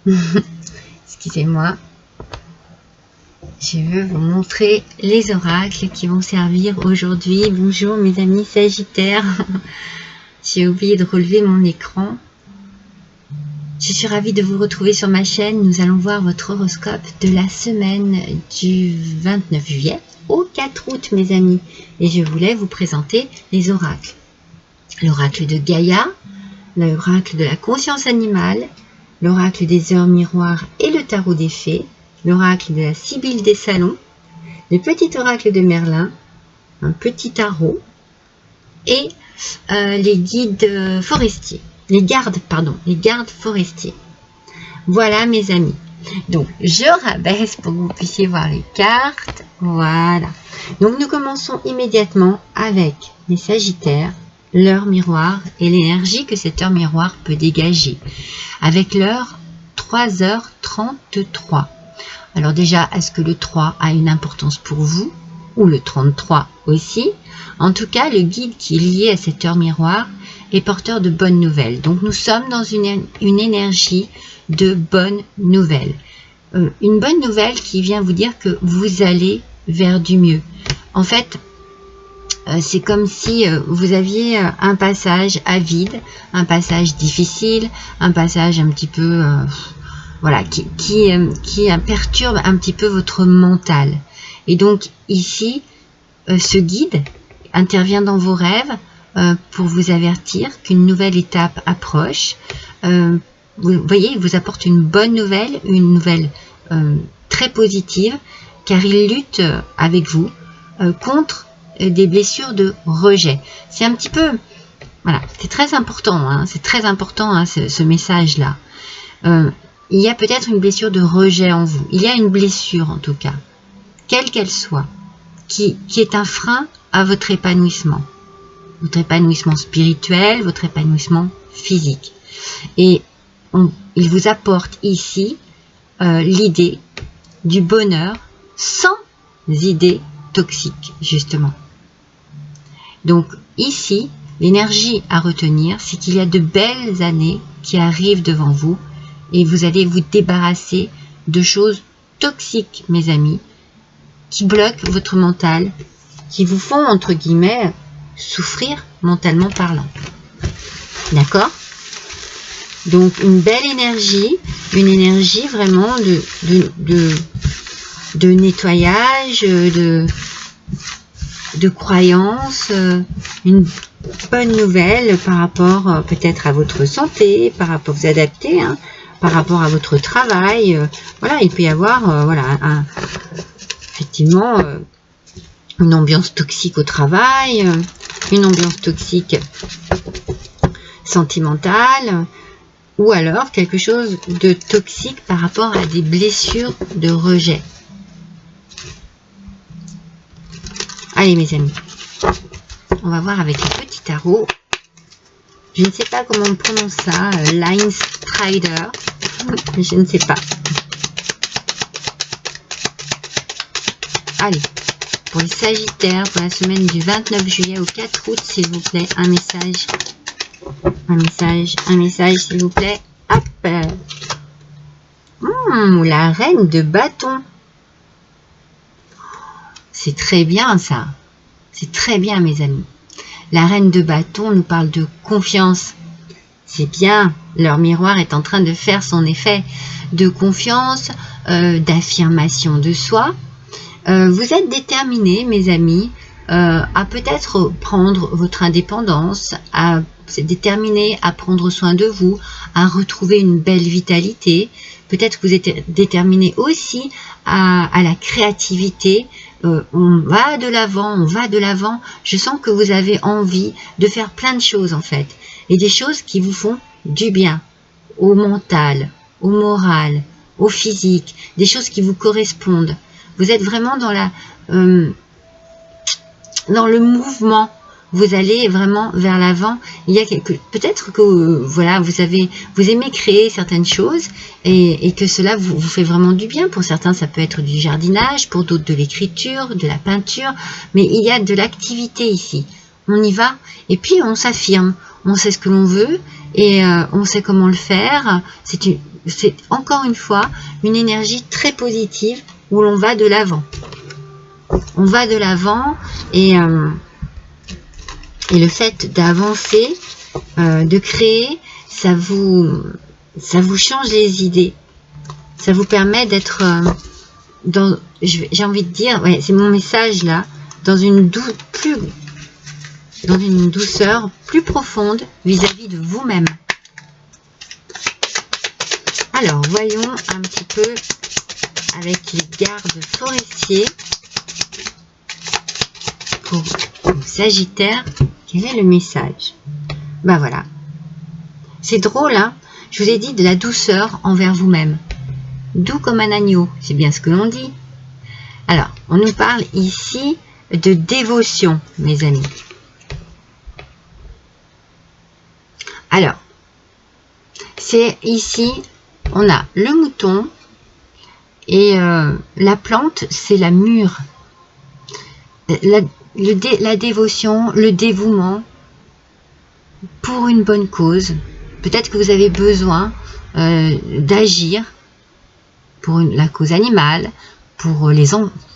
Excusez-moi. Je veux vous montrer les oracles qui vont servir aujourd'hui. Bonjour mes amis Sagittaires. J'ai oublié de relever mon écran. Je suis ravie de vous retrouver sur ma chaîne. Nous allons voir votre horoscope de la semaine du 29 juillet au 4 août mes amis. Et je voulais vous présenter les oracles. L'oracle de Gaïa, l'oracle de la conscience animale, l'oracle des heures miroirs et le tarot des fées, l'oracle de la Sibylle des salons, le petit oracle de Merlin, un petit tarot et les guides forestiers, les gardes forestiers. Voilà mes amis. Donc je rabaisse pour que vous puissiez voir les cartes. Voilà. Donc nous commençons immédiatement avec les Sagittaires, l'heure miroir et l'énergie que cette heure miroir peut dégager. Avec l'heure 3h33. Alors déjà, est-ce que le 3 a une importance pour vous? Ou le 33 aussi? En tout cas, le guide qui est lié à cette heure miroir est porteur de bonnes nouvelles. Donc nous sommes dans une énergie de bonnes nouvelles. Une bonne nouvelle qui vient vous dire que vous allez vers du mieux. En fait, c'est comme si vous aviez un passage à vide, un passage difficile, un passage un petit peu... voilà, qui perturbe un petit peu votre mental. Et donc ici, ce guide intervient dans vos rêves pour vous avertir qu'une nouvelle étape approche. Vous voyez, il vous apporte une bonne nouvelle, très positive, car il lutte avec vous contre des blessures de rejet. C'est un petit peu... Voilà, c'est très important, hein, ce message-là. Il y a peut-être une blessure de rejet en vous. Il y a une blessure en tout cas, quelle qu'elle soit, qui est un frein à votre épanouissement spirituel, votre épanouissement physique. Et il vous apporte ici l'idée du bonheur sans idée toxique, justement. Donc ici, l'énergie à retenir, c'est qu'il y a de belles années qui arrivent devant vous et vous allez vous débarrasser de choses toxiques, mes amis, qui bloquent votre mental, qui vous font, entre guillemets, souffrir mentalement parlant. D'accord? Donc, une belle énergie, une énergie vraiment de nettoyage, de croyance, une bonne nouvelle par rapport peut-être à votre santé, par rapport, vous adapter, hein, par rapport à votre travail. Voilà, il peut y avoir voilà, effectivement une ambiance toxique au travail, une ambiance toxique sentimentale, ou alors quelque chose de toxique par rapport à des blessures de rejet. Allez mes amis, on va voir avec le petit tarot. Je ne sais pas comment on prononce ça, Line Strider, je ne sais pas. Allez, pour les Sagittaires, pour la semaine du 29 juillet au 4 août, s'il vous plaît, un message, s'il vous plaît. Hop, la reine de bâton. C'est très bien ça, c'est très bien mes amis. La reine de bâton nous parle de confiance. C'est bien, leur miroir est en train de faire son effet de confiance, d'affirmation de soi. Vous êtes déterminés, mes amis, à peut-être prendre votre indépendance, à se déterminer à prendre soin de vous, à retrouver une belle vitalité. Peut-être que vous êtes déterminés aussi à la créativité. On va de l'avant. Je sens que vous avez envie de faire plein de choses en fait. Et des choses qui vous font du bien au mental, au moral, au physique. Des choses qui vous correspondent. Vous êtes vraiment dans le mouvement. Vous allez vraiment vers l'avant. Il y a peut-être que voilà, vous aimez créer certaines choses et que cela vous fait vraiment du bien. Pour certains, ça peut être du jardinage, pour d'autres de l'écriture, de la peinture. Mais il y a de l'activité ici. On y va et puis on s'affirme. On sait ce que l'on veut et on sait comment le faire. c'est encore une fois une énergie très positive où l'on va de l'avant. On va de l'avant et le fait d'avancer, de créer, ça vous change les idées. Ça vous permet d'être dans, j'ai envie de dire, ouais, c'est mon message là, dans une douceur plus profonde vis-à-vis de vous-même. Alors, voyons un petit peu avec les gardes forestiers pour le Sagittaire, quel est le message? Ben voilà. C'est drôle, hein? Je vous ai dit de la douceur envers vous-même. Doux comme un agneau, c'est bien ce que l'on dit. Alors, on nous parle ici de dévotion, mes amis. Alors, c'est ici, on a le mouton et la plante, c'est la mûre. La dévotion, le dévouement pour une bonne cause. Peut-être que vous avez besoin d'agir pour la cause animale, pour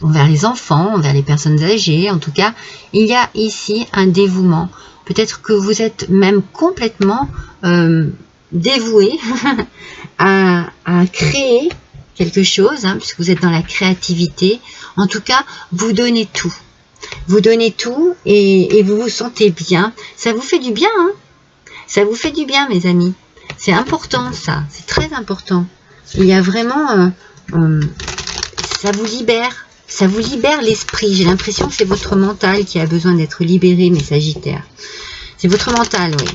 envers les enfants, envers les personnes âgées. En tout cas, il y a ici un dévouement. Peut-être que vous êtes même complètement dévoué à créer quelque chose, hein, puisque vous êtes dans la créativité. En tout cas, vous donnez tout. Vous donnez tout et vous vous sentez bien. Ça vous fait du bien, hein? Ça vous fait du bien, mes amis. C'est important, ça. C'est très important. Il y a vraiment... ça vous libère. Ça vous libère l'esprit. J'ai l'impression que c'est votre mental qui a besoin d'être libéré, mes Sagittaires. C'est votre mental, oui.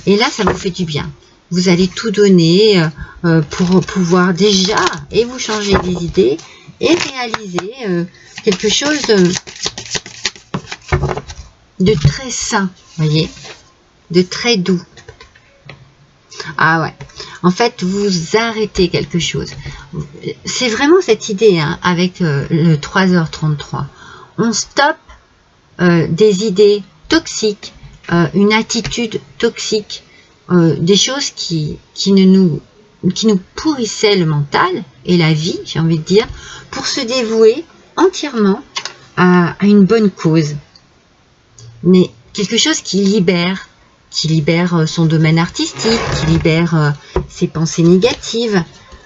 Et là, ça vous fait du bien. Vous allez tout donner pour pouvoir déjà et vous changer des idées et réaliser quelque chose de très sain, voyez, de très doux. Ah ouais, en fait, vous arrêtez quelque chose. C'est vraiment cette idée, hein, avec le 3h33. On stoppe des idées toxiques, une attitude toxique, des choses qui nous pourrissaient le mental et la vie, j'ai envie de dire, pour se dévouer entièrement à une bonne cause. Mais quelque chose qui libère son domaine artistique, qui libère ses pensées négatives.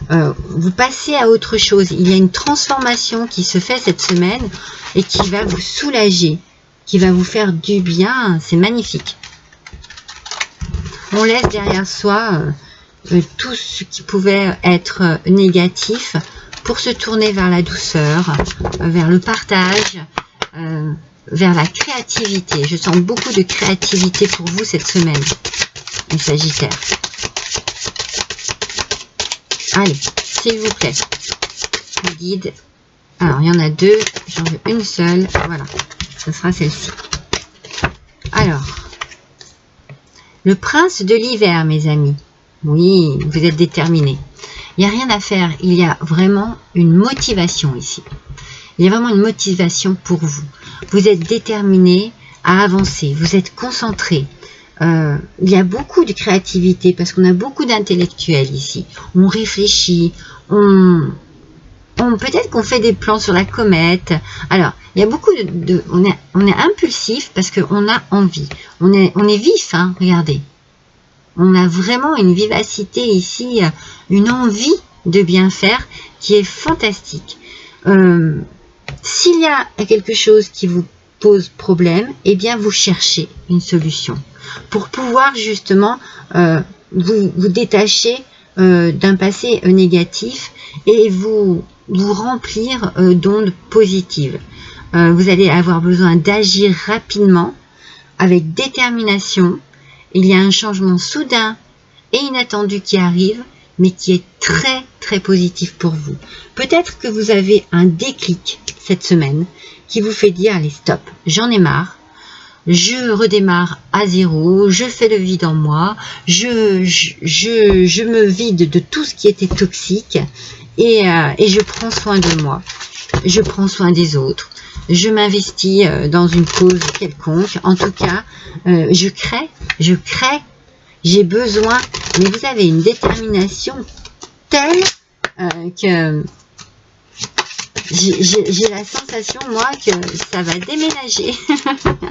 Vous passez à autre chose. Il y a une transformation qui se fait cette semaine et qui va vous soulager, qui va vous faire du bien. C'est magnifique. On laisse derrière soi tout ce qui pouvait être négatif pour se tourner vers la douceur, vers le partage, vers la créativité. Je sens beaucoup de créativité pour vous cette semaine, les Sagittaires. Allez, s'il vous plaît, le guide. Alors, il y en a deux, j'en veux une seule. Voilà, ce sera celle-ci. Alors, le prince de l'hiver, mes amis. Oui, vous êtes déterminés. Il n'y a rien à faire, il y a vraiment une motivation ici. Il y a vraiment une motivation pour vous. Vous êtes déterminés à avancer, vous êtes concentrés. Il y a beaucoup de créativité parce qu'on a beaucoup d'intellectuels ici. On réfléchit, peut-être qu'on fait des plans sur la comète. Alors, il y a beaucoup on est impulsif parce qu'on a envie. On est vif, hein, regardez. On a vraiment une vivacité ici, une envie de bien faire qui est fantastique. S'il y a quelque chose qui vous pose problème, eh bien vous cherchez une solution pour pouvoir justement vous détacher d'un passé négatif et vous remplir d'ondes positives. Vous allez avoir besoin d'agir rapidement, avec détermination. Il y a un changement soudain et inattendu qui arrive, mais qui est très très positif pour vous. Peut-être que vous avez un déclic cette semaine qui vous fait dire, allez stop, j'en ai marre, je redémarre à zéro, je fais le vide en moi, je me vide de tout ce qui était toxique et je prends soin de moi, je prends soin des autres, je m'investis dans une cause quelconque. En tout cas, je crée, j'ai besoin, mais vous avez une détermination telle que j'ai la sensation, moi, que ça va déménager.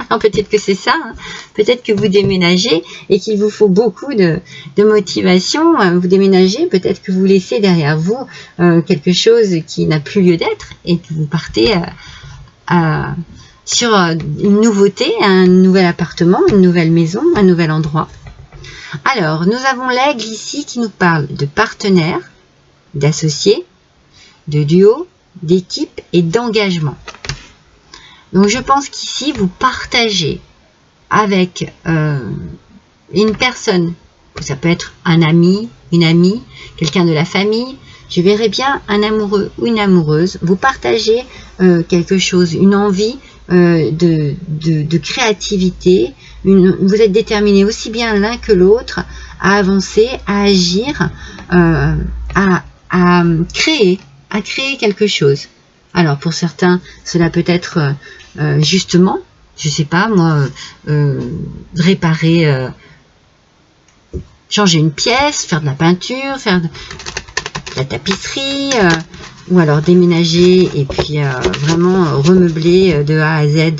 Alors peut-être que c'est ça, hein. Peut-être que vous déménagez et qu'il vous faut beaucoup de motivation. Vous déménagez, peut-être que vous laissez derrière vous quelque chose qui n'a plus lieu d'être et que vous partez sur une nouveauté, un nouvel appartement, une nouvelle maison, un nouvel endroit. Alors, nous avons l'aigle ici qui nous parle de partenaires, d'associés, de duo, d'équipe et d'engagement. Donc je pense qu'ici vous partagez avec une personne, ça peut être un ami, une amie, quelqu'un de la famille, je verrais bien un amoureux ou une amoureuse, vous partagez quelque chose, une envie de créativité, vous êtes déterminés aussi bien l'un que l'autre à avancer, à agir, à créer quelque chose. Alors pour certains, cela peut être justement, je sais pas moi, réparer, changer une pièce, faire de la peinture, faire de la tapisserie, ou alors déménager et puis vraiment remeubler de A à Z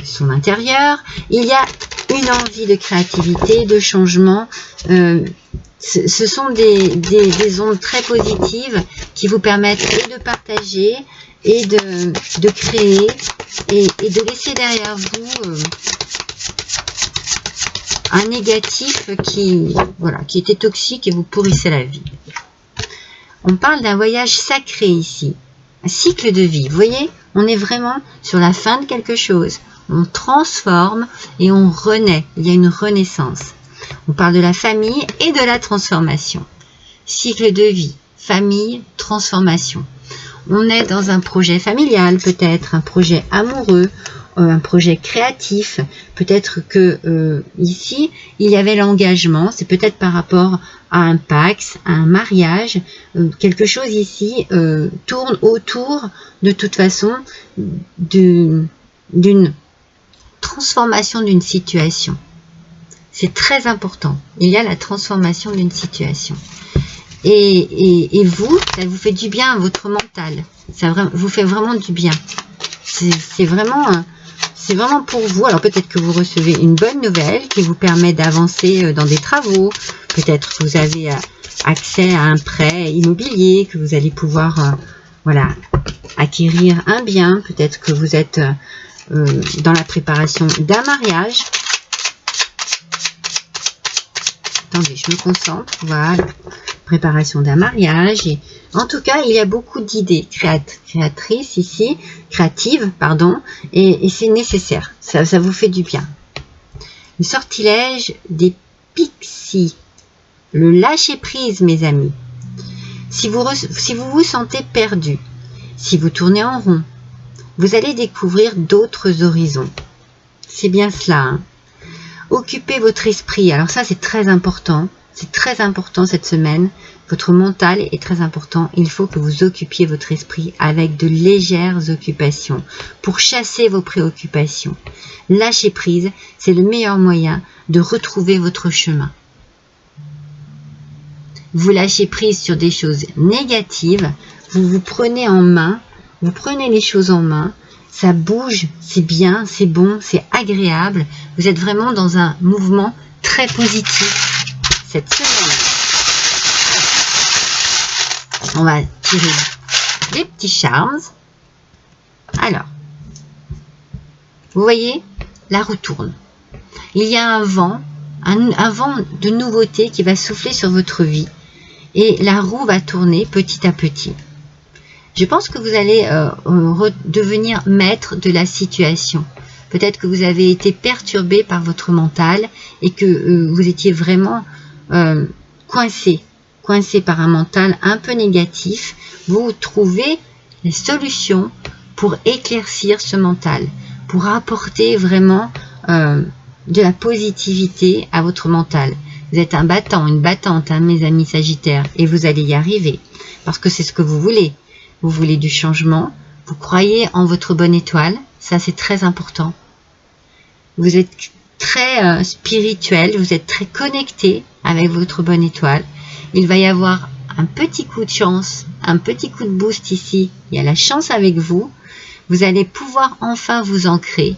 son intérieur. Il y a une envie de créativité, de changement. Ce sont des ondes très positives qui vous permettent et de partager et de créer et de laisser derrière vous un négatif qui était toxique et vous pourrissait la vie. On parle d'un voyage sacré ici, un cycle de vie. Vous voyez, on est vraiment sur la fin de quelque chose. On transforme et on renaît. Il y a une renaissance. On parle de la famille et de la transformation. Cycle de vie, famille, transformation. On est dans un projet familial, peut-être un projet amoureux, un projet créatif. Peut-être que ici, il y avait l'engagement. C'est peut-être par rapport à un pax, à un mariage. Quelque chose ici tourne autour, de toute façon, d'une transformation d'une situation. C'est très important. Il y a la transformation d'une situation. Et vous, ça vous fait du bien à votre mental. Ça vous fait vraiment du bien. C'est vraiment pour vous. Alors peut-être que vous recevez une bonne nouvelle qui vous permet d'avancer dans des travaux. Peut-être que vous avez accès à un prêt immobilier, que vous allez pouvoir acquérir un bien. Peut-être que vous êtes dans la préparation d'un mariage. Attendez, je me concentre. Voilà. Préparation d'un mariage. Et en tout cas, il y a beaucoup d'idées créatrices ici, créatives, pardon, et c'est nécessaire. Ça vous fait du bien. Le sortilège des pixies. Le lâcher prise, mes amis. Si vous vous sentez perdu, si vous tournez en rond, vous allez découvrir d'autres horizons. C'est bien cela, hein. Occupez votre esprit. Alors ça, c'est très important. C'est très important cette semaine. Votre mental est très important. Il faut que vous occupiez votre esprit avec de légères occupations pour chasser vos préoccupations. Lâcher prise, c'est le meilleur moyen de retrouver votre chemin. Vous lâchez prise sur des choses négatives. Vous vous prenez en main. Vous prenez les choses en main. Ça bouge, c'est bien, c'est bon, c'est agréable. Vous êtes vraiment dans un mouvement très positif cette semaine. On va tirer des petits charms. Alors, vous voyez, la roue tourne. Il y a un vent de nouveauté qui va souffler sur votre vie. Et la roue va tourner petit à petit. Je pense que vous allez devenir maître de la situation. Peut-être que vous avez été perturbé par votre mental et que vous étiez vraiment coincé par un mental un peu négatif. Vous trouvez les solutions pour éclaircir ce mental, pour apporter vraiment de la positivité à votre mental. Vous êtes un battant, une battante, hein, mes amis Sagittaires, et vous allez y arriver parce que c'est ce que vous voulez. Vous voulez du changement, vous croyez en votre bonne étoile, ça c'est très important. Vous êtes très spirituel, vous êtes très connecté avec votre bonne étoile. Il va y avoir un petit coup de chance, un petit coup de boost ici. Il y a la chance avec vous. Vous allez pouvoir enfin vous ancrer,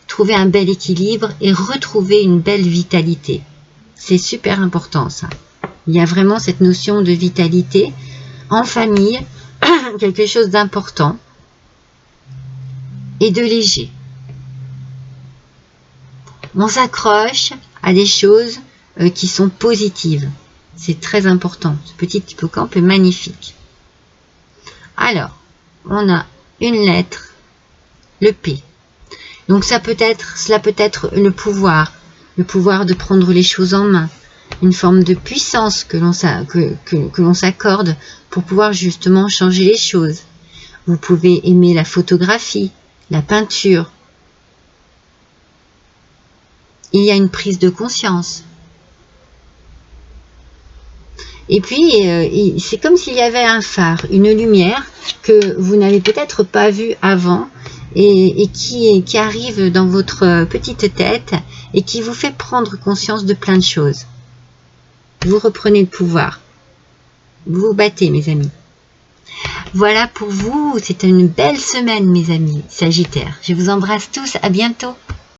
trouver un bel équilibre et retrouver une belle vitalité. C'est super important ça. Il y a vraiment cette notion de vitalité en famille, quelque chose d'important et de léger. On s'accroche à des choses qui sont positives. C'est très important. Ce petit hippocampe est magnifique. Alors, on a une lettre, le P. Donc cela peut être le pouvoir de prendre les choses en main, une forme de puissance que l'on s'accorde pour pouvoir justement changer les choses. Vous pouvez aimer la photographie, la peinture. Il y a une prise de conscience. Et puis, c'est comme s'il y avait un phare, une lumière que vous n'avez peut-être pas vue avant et qui arrive dans votre petite tête et qui vous fait prendre conscience de plein de choses. Vous reprenez le pouvoir. Vous vous battez, mes amis. Voilà pour vous. C'était une belle semaine, mes amis Sagittaires. Je vous embrasse tous. À bientôt.